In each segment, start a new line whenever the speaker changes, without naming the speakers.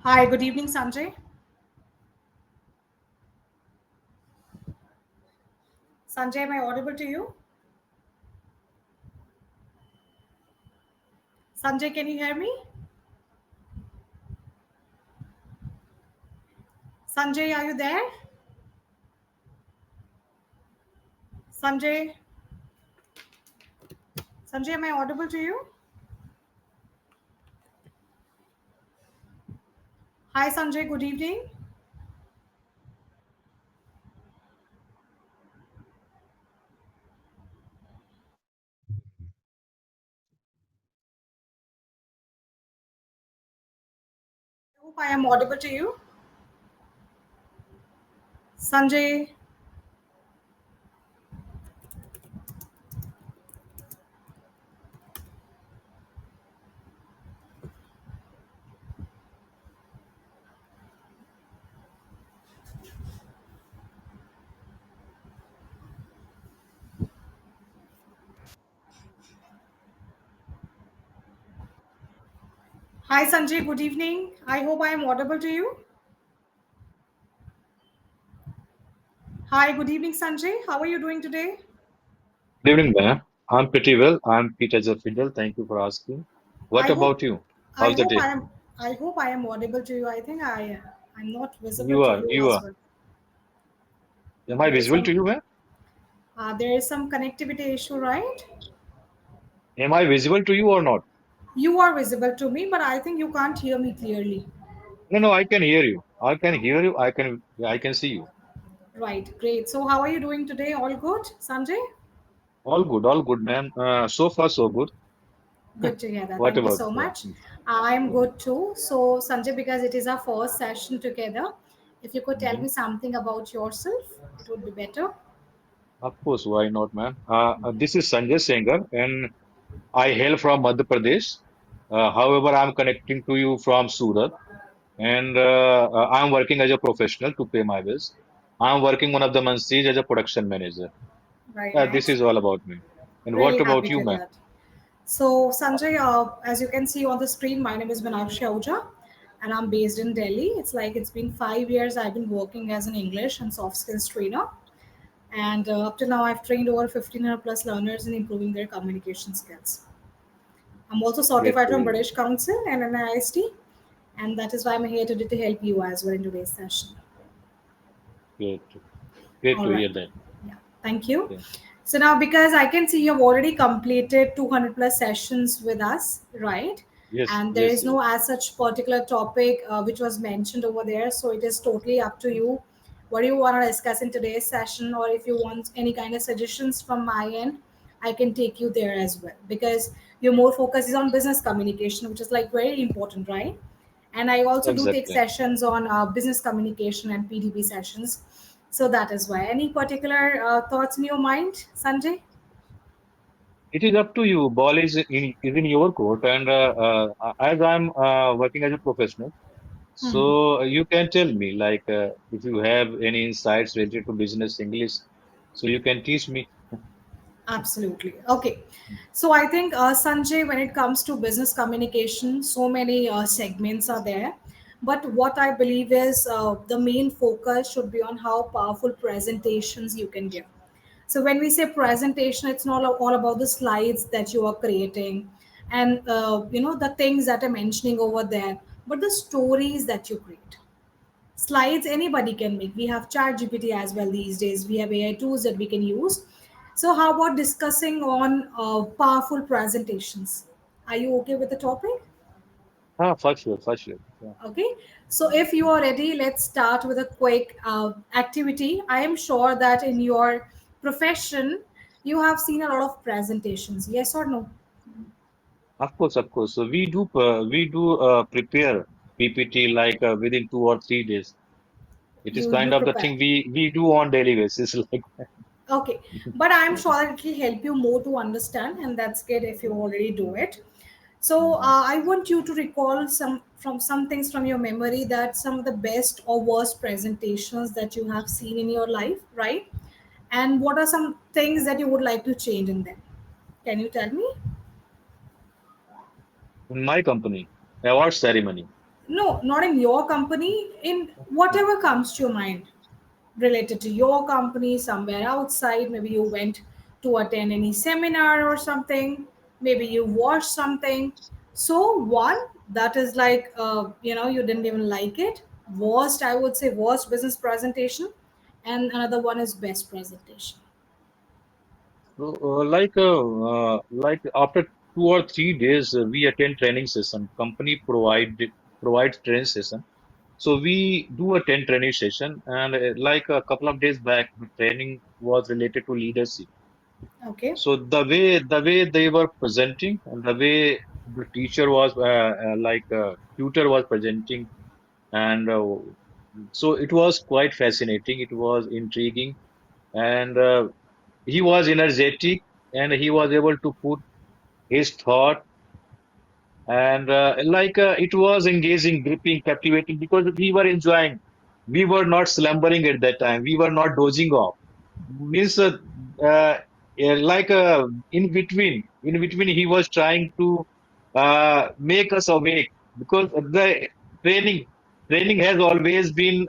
Hi, good evening, Sanjay. Sanjay, am I audible to you? Sanjay, can you hear me? Sanjay, are you there? Sanjay, Sanjay, am I audible to you? Hi, Sanjay, good evening. I hope I am audible to you. Sanjay, hi, Sanjay, good evening. I hope I am audible to you. Hi, good evening, Sanjay. How are you doing today?
Good evening, ma'am. I'm pretty well. I'm Peter Fidel. Thank you for asking. What
I hope
about you?
I
How's the
hope I
day?
am I hope I am audible to you. I think I'm not visible
You
to
are,
you
you
as
are.
well.
Am I
There is
visible to
some
you, ma'am?
connectivity issue, right?
Am I visible to you or not?
You are visible to me, but I think you can't hear me clearly.
No, no, I can hear you. I can hear you. I can see you.
Right, great. So, how are you doing today? All good, Sanjay?
All good, ma'am. So far, so good.
Good to hear that.
What
Thank you
about
so
you?
much. I'm good too. So, Sanjay, because it is our first session together, if you could tell
Mhm.
me something about yourself, it would be better.
Of course, why not, ma'am? This is Sanjay Sengar, and I hail from Madhya Pradesh. However, I'm connecting to you from Surat. And I'm working as a professional to pay my bills. I'm working one of the Mansies as a production manager.
Very
This
nice.
is all about me. And what
Really
about
happy
you,
to hear
ma'am?
that. So, Sanjay, as you can see on the screen, my name is Meenakshi Ahuja, and I'm based in Delhi. It's like it's been 5 years I've been working as an English and soft skills trainer. And up to now, I've trained over 1,500 plus learners in improving their communication skills. I'm also
Great
certified
to
from
hear.
British Council and NIST, and that is why I'm here today to help you as well in today's session.
Great, great
All
to
right.
hear that.
Yeah. Thank you.
Yeah.
So now, because I can see you've already completed 200 plus sessions with us, right?
Yes,
And there
yes,
is
yes.
no as such particular topic which was mentioned over there. So it is totally up to you what you want to discuss in today's session, or if you want any kind of suggestions from my end, I can take you there as well. Because your more focus is on business communication, which is like very important, right? And I also do take
Exactly.
sessions on business communication and PDP sessions. So that is why. Any particular thoughts in your mind, Sanjay?
It is up to you. Ball is in your court, and as I'm working as a professional, so you can tell me, like, if you have any insights related to business English, so you can teach me.
Absolutely. Okay. So I think, Sanjay, when it comes to business communication, so many segments are there. But what I believe is the main focus should be on how powerful presentations you can give. So when we say presentation, it's not all about the slides that you are creating and the things that I'm mentioning over there, but the stories that you create. Slides anybody can make. We have chat gpt as well these days. We have AI tools that we can use. So how about discussing on powerful presentations? Are you okay with the topic?
For sure, for sure. Yeah.
Okay, so if you are ready, let's start with a quick activity. I am sure that in your profession you have seen a lot of presentations, yes or no?
Of course, of course. So we do prepare PPT like within 2 or 3 days. It is
You
kind of the
prepare.
thing we do on daily basis. Like,
Okay, but I'm
yeah.
sure that it will help you more to understand, and that's good if you already do it. So
Mhm.
I want you to recall some things from your memory, that some of the best or worst presentations that you have seen in your life, right? And what are some things that you would like to change in them? Can you tell me?
In my company, award ceremony.
No, not in your company, in whatever comes to your mind related to your company, somewhere outside. Maybe you went to attend any seminar or something, maybe you watched something. So, one that is like, you didn't even like it. Worst, I would say, worst business presentation. And another one is best presentation.
So, like after 2 or 3 days, we attend training session. Company provides training session. So we do attend training session, and like a couple of days back, the training was related to leadership.
Okay,
So the way they were presenting and the way the teacher was tutor was presenting, and so it was quite fascinating. It was intriguing, and he was energetic, and he was able to put his thought, and it was engaging, gripping, captivating, because we were enjoying. We were not slumbering at that time. We were not dozing off. Means uh, in between he was trying to make us awake, because the training training has always been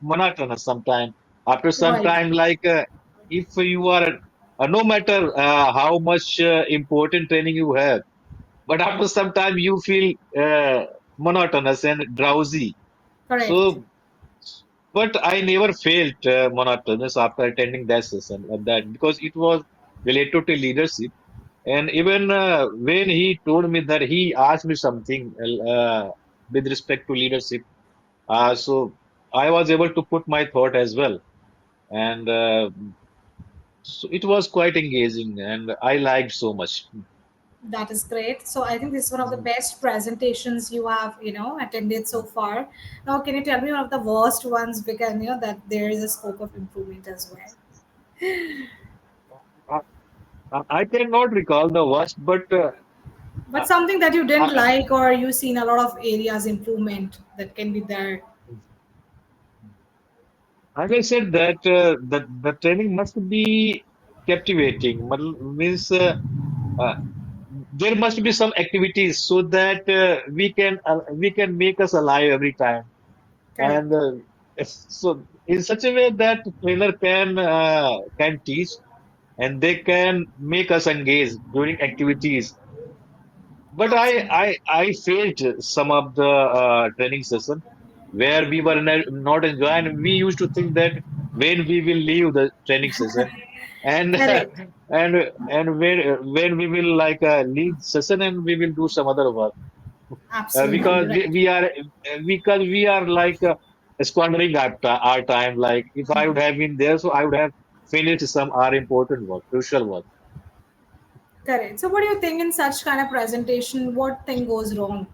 monotonous. Sometime after some
right,
time, if you are no matter how much important training you have, but after some time you feel monotonous and drowsy.
correct.
So, but I never felt monotonous after attending that session, that because it was related to leadership. And even when he told me that he asked me something with respect to leadership, so I was able to put my thought as well, and so it was quite engaging, and I liked so much.
That is great. So I think this is one of the best presentations you have, attended so far. Now, can you tell me one of the worst ones, because that there is a scope of improvement as well.
I, I cannot recall the worst, but
But something that you didn't
I,
like, or you seen a lot of areas improvement that can be there.
as I said, that the training must be captivating. Means uh, there must be some activities so that we can make us alive every time, and
Correct.
so in such a way that trainer can teach, and they can make us engage during activities. But I,
Absolutely.
I, I failed some of the training session where we were not enjoying. We used to think that when we will leave the training session, and
Correct.
and when we will leave session and we will do some other work,
Absolutely
because
right.
we are squandering our time. Like if I would have been there, so I would have finished some our important work, crucial work.
Correct. So, what do you think in such kind of presentation? What thing goes wrong?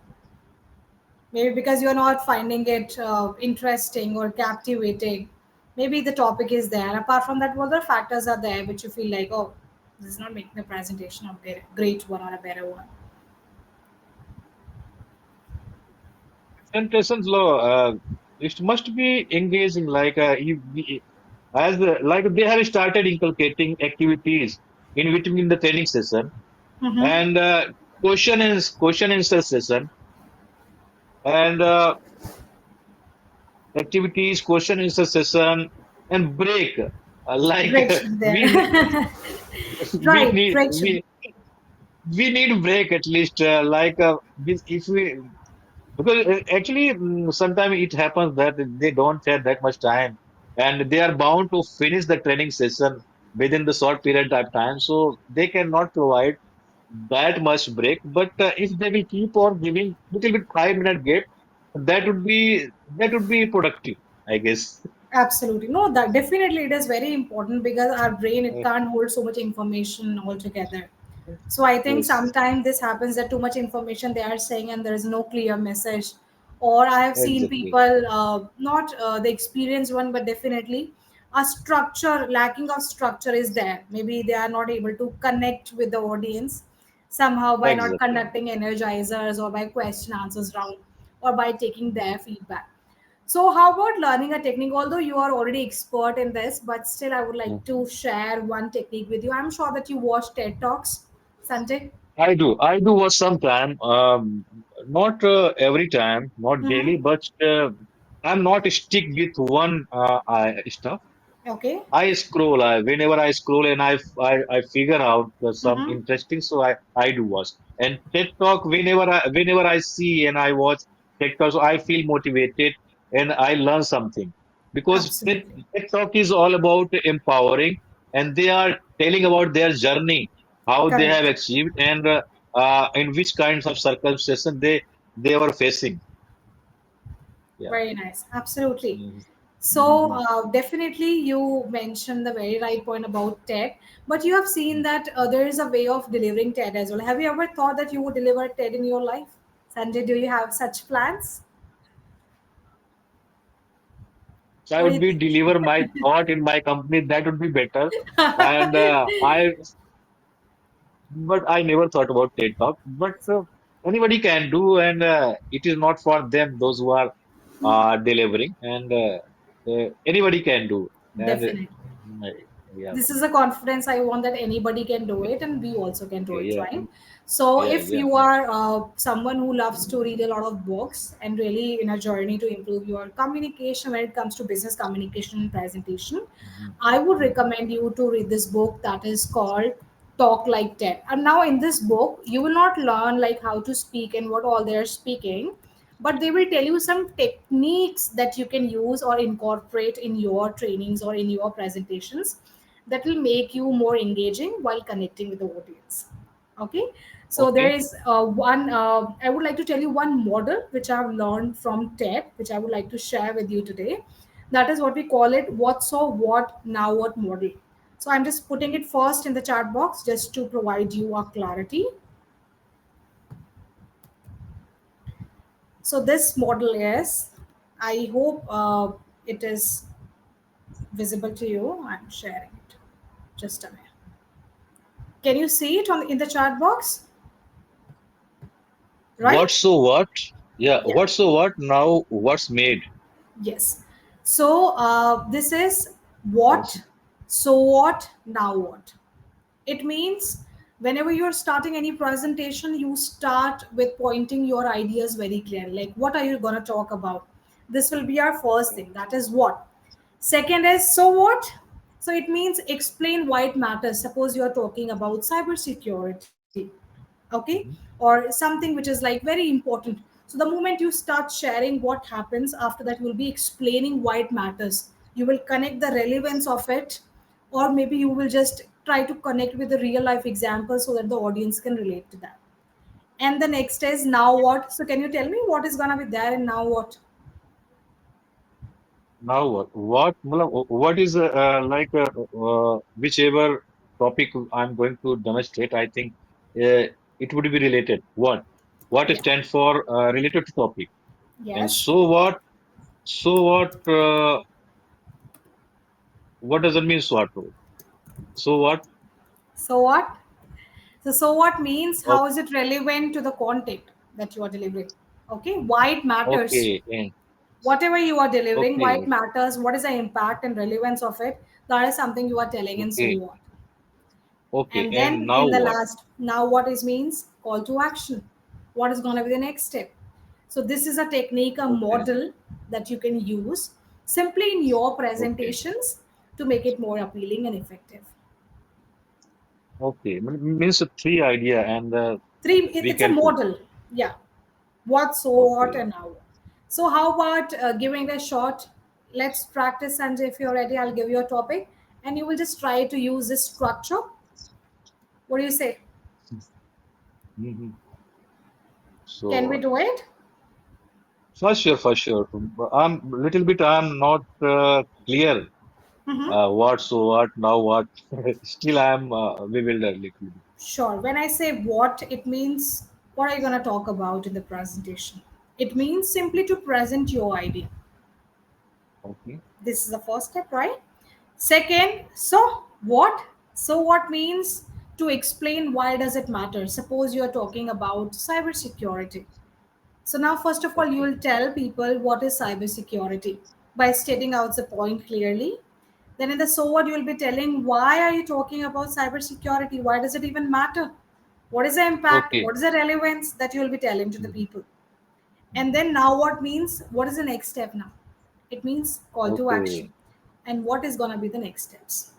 Maybe because you're not finding it interesting or captivating. Maybe the topic is there. Apart from that, what other factors are there which you feel like, oh, this is not making the presentation a great one or a better one?
Presentations law, it must be engaging. Like they have started inculcating activities in between the training session,
Mm-hmm.
and question answer session, and activities, question answer session, and break.
Break should be there.
We we
Right,
need
break should.
we need break at least. If we Because actually, sometimes it happens that they don't have that much time, and they are bound to finish the training session within the short period of time. So they cannot provide that much break. But if they will keep on giving little bit 5 minute gap, that would be productive, I guess.
Absolutely. No, that definitely it is very important because our brain it can't hold so much information altogether. So I think
Yes,
sometimes this happens that too much information they are saying and there is no clear message. Or I have seen
exactly,
people, not the experienced one, but definitely a structure, lacking of structure is there. Maybe they are not able to connect with the audience somehow by not
exactly.
conducting energizers or by question answers round or by taking their feedback. So, how about learning a technique? Although you are already expert in this, but still, I would like to share one technique with you. I'm sure that you watch TED Talks, Sanjay.
I do. I do was sometime. Not every time, not daily,
Mm-hmm.
but I'm not stick with one stuff.
Okay.
I scroll. Whenever I scroll and I figure out some
Mm-hmm.
interesting, so I do watch. And TED Talk, whenever I see and I watch TED Talk, so I feel motivated and I learn something because
Absolutely.
TED Talk is all about empowering, and they are telling about their journey, how they have
Correct.
achieved, and in which kinds of circumstances they were facing. Yeah.
Very nice. Absolutely.
Mhm.
So,
Mhm.
definitely, you mentioned the very right point about TED, but you have seen that there is a way of delivering TED as well. Have you ever thought that you would deliver TED in your life? Sanjay, do you have such plans?
So I
What do
would
you
be
think?
deliver my thought in my company. That would be better. And but I never thought about TED Talk. But anybody can do, and it is not for them. Those who are delivering, and anybody can do. And
Definitely.
uh, yeah,
This is a confidence I want that anybody can do it and we also can do
okay,
it,
yeah,
right? So
yeah,
if
yeah.
you are someone who loves to read a lot of books and really in a journey to improve your communication when it comes to business communication and presentation,
Mhm,
I would
mhm.
recommend you to read this book that is called Talk Like TED. And now in this book you will not learn like how to speak and what all they're speaking, but they will tell you some techniques that you can use or incorporate in your trainings or in your presentations that will make you more engaging while connecting with the audience. Okay. So there
Okay.
is one I would like to tell you one model which I've learned from TED, which I would like to share with you today. That is what we call it what so what now what model. So I'm just putting it first in the chat box just to provide you a clarity. So this model is, I hope it is visible to you. I'm sharing it. Just a minute. Can you see it on in the chat box?
What
Right?
so what? Yeah.
Yeah.
What so what? Now what's made?
Yes. So this is
Yes.
what, so what, now what. It means whenever you're starting any presentation, you start with pointing your ideas very clearly. Like, what are you going to talk about? This will be our first thing. That is what. Second is, so what? So it means explain why it matters. Suppose you're talking about cybersecurity, okay,
Mhm.
or something which is like very important. So the moment you start sharing what happens after that, you will be explaining why it matters. You will connect the relevance of it, or maybe you will just try to connect with a real life example so that the audience can relate to that. And the next is now what. So can you tell me what is gonna be there in now what?
Now what? What is whichever topic I'm going to demonstrate, I think it would be related. What? What
Yeah.
stands for related to topic? And
Yes.
so what? So what? What does it mean? So what? So what?
So what? So what means
O-
how is it relevant to the content that you are delivering? Okay, why it matters.
Okay.
Whatever you are delivering, why it
Okay.
matters, what is the impact and relevance of it, that is something you are telling and so
Okay.
what.
Okay.
And
And
then
now
in the
what?
last, now what is means call to action. What is going to be the next step? So this is a technique, a
Okay.
model that you can use simply in your
Okay.
presentations to make it more appealing and effective.
Okay. Means a three idea, and
Three,
we
it's a
can put.
model. Yeah. What, so what,
Okay.
and how. So how about giving it a shot? Let's practice, and if you're ready, I'll give you a topic, and you will just try to use this structure. What do you say?
Mhm.
Can we
So
do it?
for sure, for sure. I'm little bit. I'm not clear.
Mm-hmm.
What so what now what? Still, I'm bewildered little bit.
Sure. When I say what, it means what are you going to talk about in the presentation? It means simply to present your idea.
Okay.
This is the first step, right? Second, so what? So what means to explain why does it matter? Suppose you are talking about cybersecurity. So now, first of all, you
Okay.
will tell people what is cybersecurity by stating out the point clearly. Then in the so what, you will be telling why are you talking about cybersecurity? Why does it even matter? What is the impact?
Okay.
What is the relevance that you will be telling to the
Mhm.
people? And then now what means, what is the next step now? It means call to action.
Okay.
And what is going to be the next steps?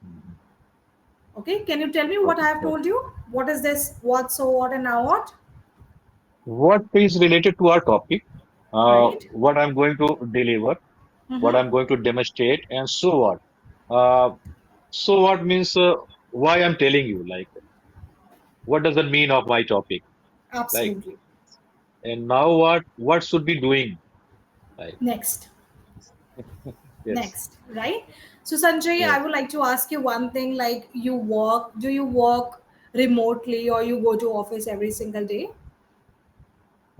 Mhm.
Okay, can you tell me what I
Okay.
have told you? What is this? What, so what, and now what?
What is related to our topic,
Right?
what I'm going to deliver, what
Mm-hmm.
I'm going to demonstrate, and so what. Uh, so what means why I'm telling you, like, what does it mean of my topic? Like,
Absolutely.
and now what should be doing? Like,
Next.
yes,
Next, right? So Sanjay, I
yes,
would like to ask you one thing, like you work, do you work remotely or you go to office every single day?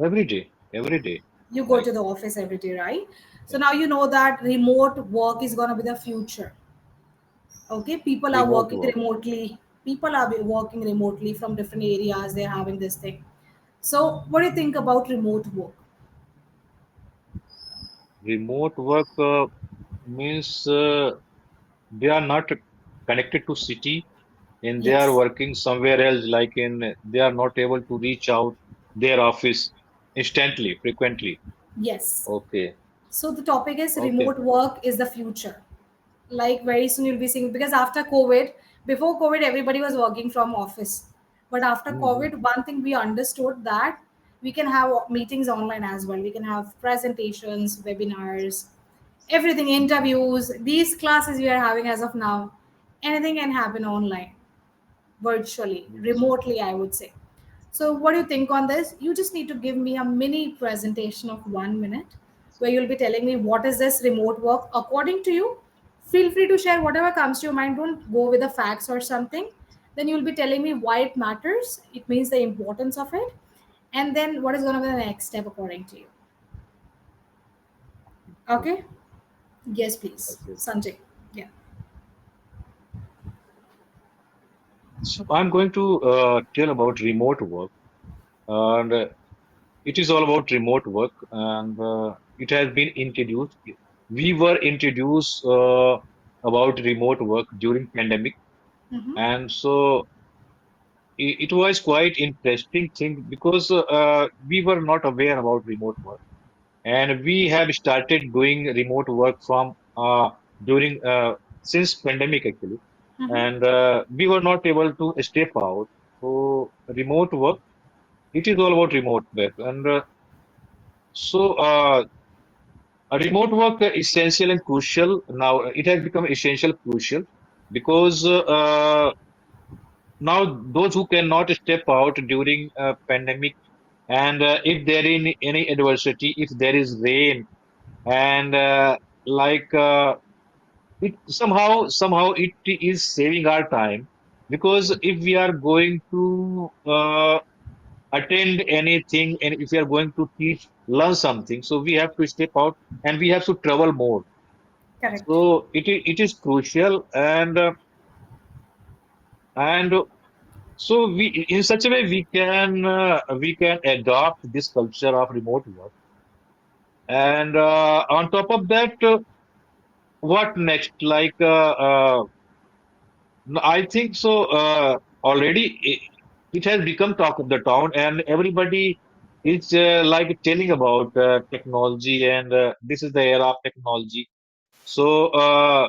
every day, every day.
You go
Like,
to the office every day, right? So
yes,
now you know that remote work is going to be the future. Okay, people are
remote
working
work.
remotely. People are working remotely from different areas. They're having this thing. So what do you think about remote work?
Remote work means they are not connected to city and they are
Yes.
working somewhere else, like in they are not able to reach out their office instantly, frequently.
Yes.
Okay,
So the topic is
okay.
remote work is the future. Like very soon you'll be seeing, because after COVID, before COVID everybody was working from office, but after
Hmm.
COVID one thing we understood that we can have meetings online as well. We can have presentations, webinars, everything, interviews, these classes we are having as of now, anything can happen online, virtually,
Yes.
remotely, I would say. So, what do you think on this? You just need to give me a mini presentation of 1 minute where you'll be telling me what is this remote work according to you. Feel free to share whatever comes to your mind. Don't go with the facts or something. Then you'll be telling me why it matters. It means the importance of it. And then what is going to be the next step according to you.
Okay.
Okay? Yes, please.
Okay.
Sanjay. Yeah.
So I'm going to tell about remote work, and it is all about remote work, and it has been introduced. We were introduced about remote work during pandemic,
Mm-hmm.
and so it was quite interesting thing because we were not aware about remote work, and we have started doing remote work from during since pandemic actually,
Mm-hmm.
and we were not able to step out. So remote work, it is all about remote work, and so remote work essential and crucial now. It has become essential crucial because now those who cannot step out during pandemic, and if there in any adversity, if there is rain, and like it somehow it is saving our time, because if we are going to attend anything, and if we are going to teach, learn something, so we have to step out and we have to travel more.
Correct.
So it is crucial, and so we, in such a way, we can adopt this culture of remote work, and on top of that, what next? Like I think so. Already, it has become talk of the town, and everybody is like telling about technology, and this is the era of technology. So uh,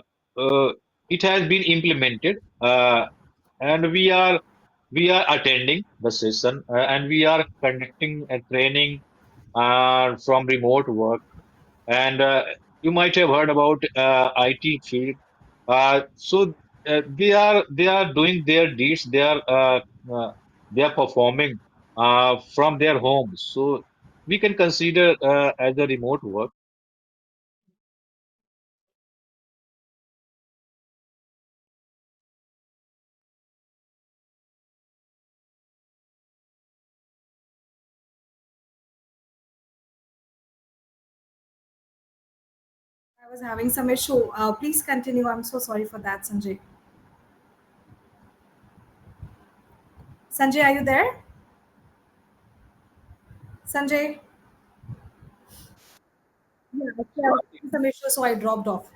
it has been implemented, and we are attending the session, and we are conducting a training from remote work, and you might have heard about IT field. They are doing their deeds. They are performing from their homes. So we can consider as a remote work.
I was having some issue. Please continue. I'm so sorry for that, Sanjay. Sanjay, are you there? Sanjay? Yeah, actually, I was having some issue, so I dropped off.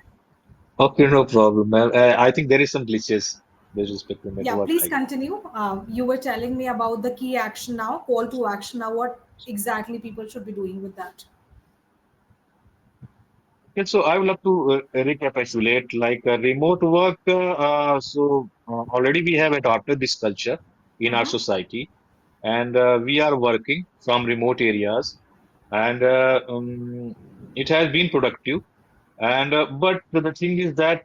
Okay, no problem, man. I think there is some glitches. with respect to
Yeah,
network,
please
I guess.
continue. You were telling me about the key action now, call to action now. What exactly people should be doing with that?
Okay, so I would love to recapitulate like remote work. Already we have adopted this culture in our
Mm-hmm.
society, and we are working from remote areas, and it has been productive. And but the thing is that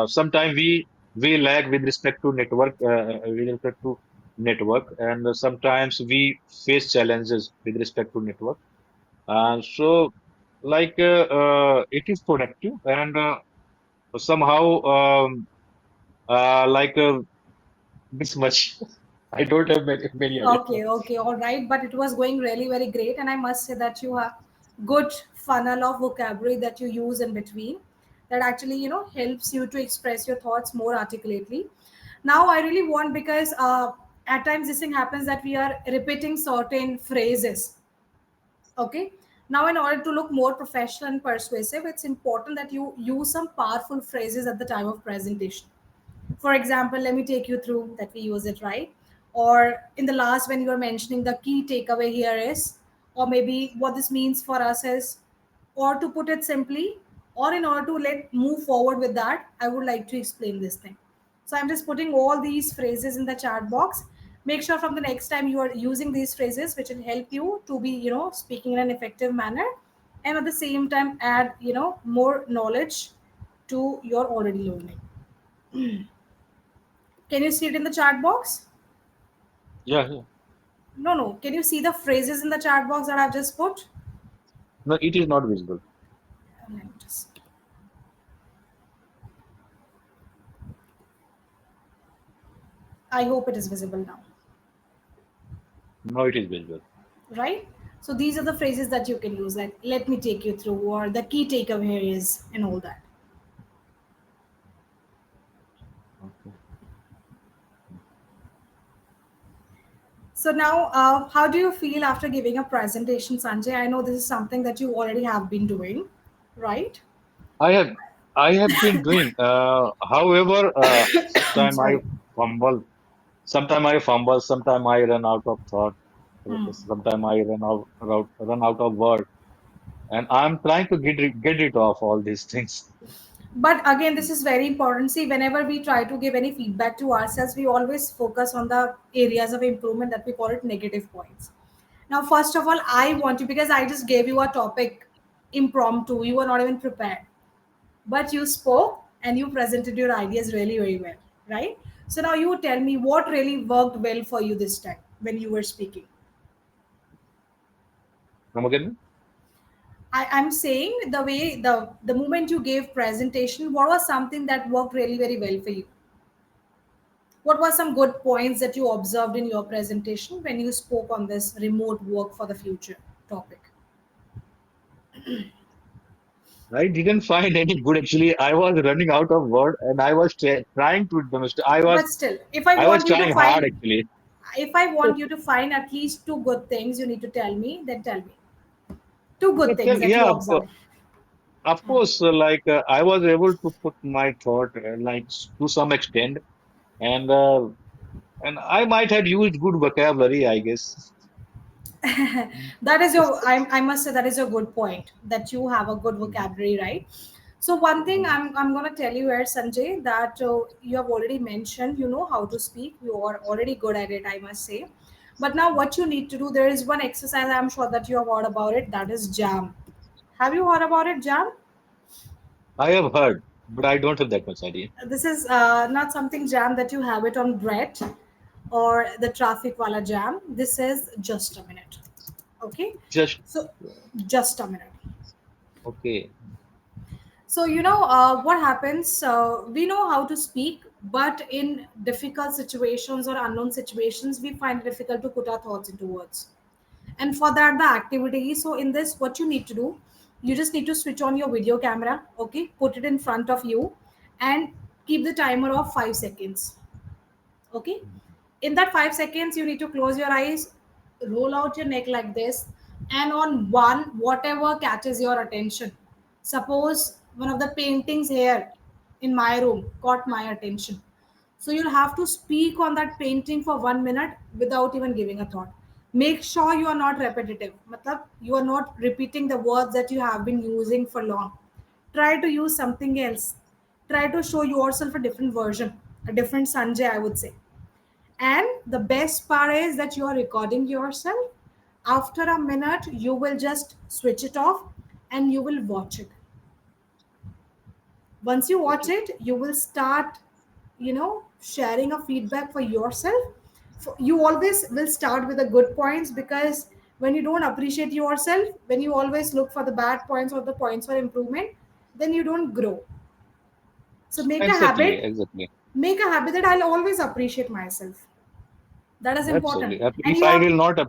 sometimes we lag with respect to network, and sometimes we face challenges with respect to network. So it is productive, and somehow like this much. I don't have many ideas.
Okay, okay, all right. But it was going really very great, and I must say that you have good funnel of vocabulary that you use in between that actually helps you to express your thoughts more articulately. Now I really want, because at times this thing happens that we are repeating certain phrases. Okay. Now, in order to look more professional and persuasive, it's important that you use some powerful phrases at the time of presentation. For example, let me take you through that we use it, right? Or in the last, when you were mentioning the key takeaway here is, or maybe what this means for us is, or to put it simply, or in order to let move forward with that, I would like to explain this thing. So I'm just putting all these phrases in the chat box. Make sure from the next time you are using these phrases, which will help you to be, speaking in an effective manner, and at the same time add, more knowledge to your already learning. Can you see it in the chat box?
Yeah, yeah.
No, no. Can you see the phrases in the chat box that I've just put?
No, it is not visible.
Let me just. I hope it is visible now,
No, it is visible.
right? So these are the phrases that you can use, like "let me take you through" or "the key takeaway here is," and all that.
Okay.
So now, how do you feel after giving a presentation, Sanjay? I know this is something that you already have been doing, right?
I have I have been doing. However,
I'm
sometime I
sorry.
fumble. Sometime I fumble. Sometime I run out of thought.
Hmm.
Sometime I run out of word. And I'm trying to get rid of all these things.
But again, this is very important. See, whenever we try to give any feedback to ourselves, we always focus on the areas of improvement that we call it negative points. Now, first of all, I want you, because I just gave you a topic impromptu, you were not even prepared, but you spoke and you presented your ideas really very well, right? So now you tell me what really worked well for you this time when you were speaking.
Come again?
I'm saying the way the moment you gave presentation, what was something that worked really very well for you? What were some good points that you observed in your presentation when you spoke on this remote work for the future topic?
I didn't find any good actually. I was running out of word and I was trying to demonstrate.
But still,
I was trying hard actually.
if I want you to find at least two good things you need to tell me, then tell me. Two good things that you
Yeah,
observed.
of course, I was able to put my thought to some extent, and I might have used good vocabulary, I guess.
That is I must say that is a good point that you have a good vocabulary, right? So one thing
Mhm.
I'm going to tell you here, Sanjay, that you have already mentioned you know how to speak, you are already good at it, I must say. But now what you need to do, there is one exercise I'm sure that you have heard about it, that is jam. Have you heard about it, jam?
I have heard, but I don't have that much idea.
This is not something jam that you have it on bread or the traffic wala jam. This is just a minute. Okay.
Just
So just a minute.
okay.
So, what happens? We know how to speak, but in difficult situations or unknown situations, we find it difficult to put our thoughts into words. And for that, the activity. So, in this, what you need to do, you just need to switch on your video camera, okay? Put it in front of you and keep the timer of 5 seconds, okay? In that 5 seconds, you need to close your eyes, roll out your neck like this, and on one, whatever catches your attention. Suppose one of the paintings here in my room caught my attention. So you'll have to speak on that painting for 1 minute without even giving a thought. Make sure you are not repetitive. Matlab, you are not repeating the words that you have been using for long. Try to use something else. Try to show yourself a different version, a different Sanjay, I would say. And the best part is that you are recording yourself. After a minute, you will just switch it off and you will watch it. Once you watch
Okay.
it, you will start, sharing a feedback for yourself. You always will start with the good points, because when you don't appreciate yourself, when you always look for the bad points or the points for improvement, then you don't grow. So
Exactly, exactly.
make a habit that I'll always appreciate myself. That is important.
Absolutely.
And
If
you
I
are
will not,
uh,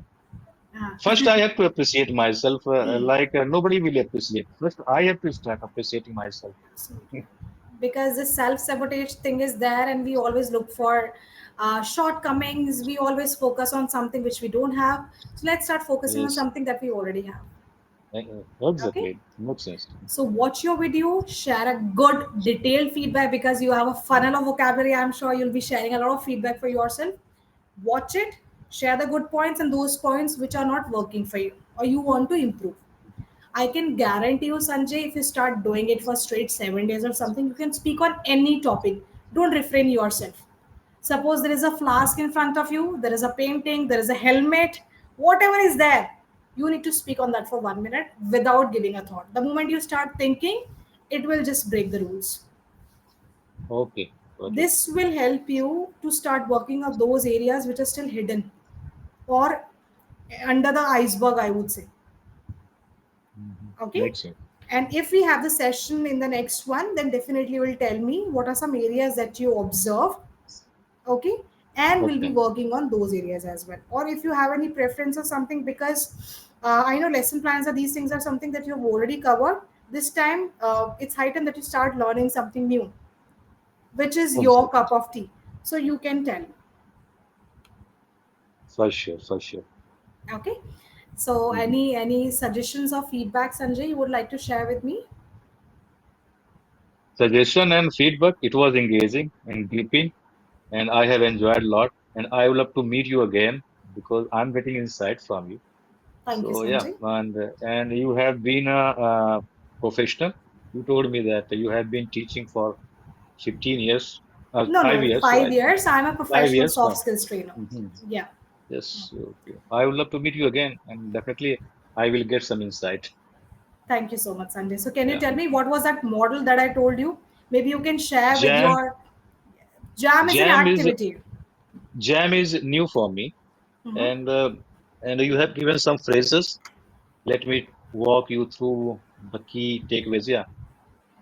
first I have to appreciate myself. Like nobody will appreciate. First, I have to start appreciating myself.
absolutely. Because the self sabotage thing is there, and we always look for shortcomings. We always focus on something which we don't have. So let's start focusing on
Yes,
something that we already have. Okay.
exactly. Makes sense.
So watch your video, share a good detailed feedback, because you have a funnel of vocabulary. I'm sure you'll be sharing a lot of feedback for yourself. Watch it, share the good points and those points which are not working for you or you want to improve. I can guarantee you, Sanjay, if you start doing it for straight 7 days or something, you can speak on any topic. Don't refrain yourself. Suppose there is a flask in front of you, there is a painting, there is a helmet, whatever is there, you need to speak on that for 1 minute without giving a thought. The moment you start thinking, it will just break the rules.
Okay, got it.
This will help you to start working on those areas which are still hidden or under the iceberg, I would say. Okay.
Makes sense.
And if we have the session in the next one, then definitely you will tell me what are some areas that you observe. Okay. And we'll be
Okay.
working on those areas as well. Or if you have any preference or something, because I know lesson plans are these things are something that you've already covered. This time, it's high time that you start learning something new, which is your
Exactly.
cup of tea. So you can tell.
For sure, for sure.
Okay. So
Mhm.
any suggestions or feedback, Sanjay, you would like to share with me?
Suggestion and feedback. It was engaging and deeping, and I have enjoyed a lot. And I would love to meet you again because I'm getting insight from you.
Thank you,
So yeah,
Sanjay.
and you have been a professional. You told me that you have been teaching for 15 years,
No,
five
no,
years. So I
5 years. I'm a
five
professional
years
soft
from.
skills trainer.
Mhm.
Yeah.
Yes, okay. I would love to meet you again, and definitely I will get some insight.
Thank you so much, Sanjay. So can you
Yeah,
tell me what was that model that I told you? Maybe you can share with
jam,
your jam is an
jam is
activity.
jam is new for me,
Mhm.
and you have given some phrases. Let me walk you through the key takeaways. Yeah,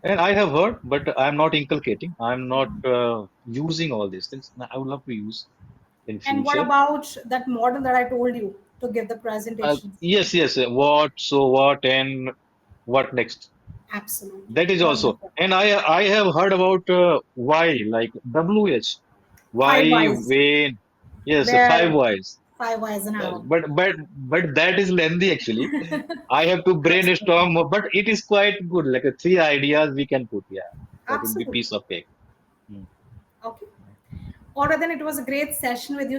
and I have heard, but I'm not inculcating. I'm not using all these things. Now, I would love to use in
And what
future.
about that model that I told you to give the presentation?
Yes, yes. What, so what, and what next?
Absolutely.
That is also.
Wonderful.
And I have heard about why, like WH, why,
5 whys.
when. Yes, five
Where
whys.
5 whys and how?
But that is lengthy actually. I have to
Absolutely.
brainstorm, but it is quite good. Like three ideas we can put. Yeah, that would be
Absolutely.
piece of cake. Hmm.
Okay. Alright, then it was a great session with you.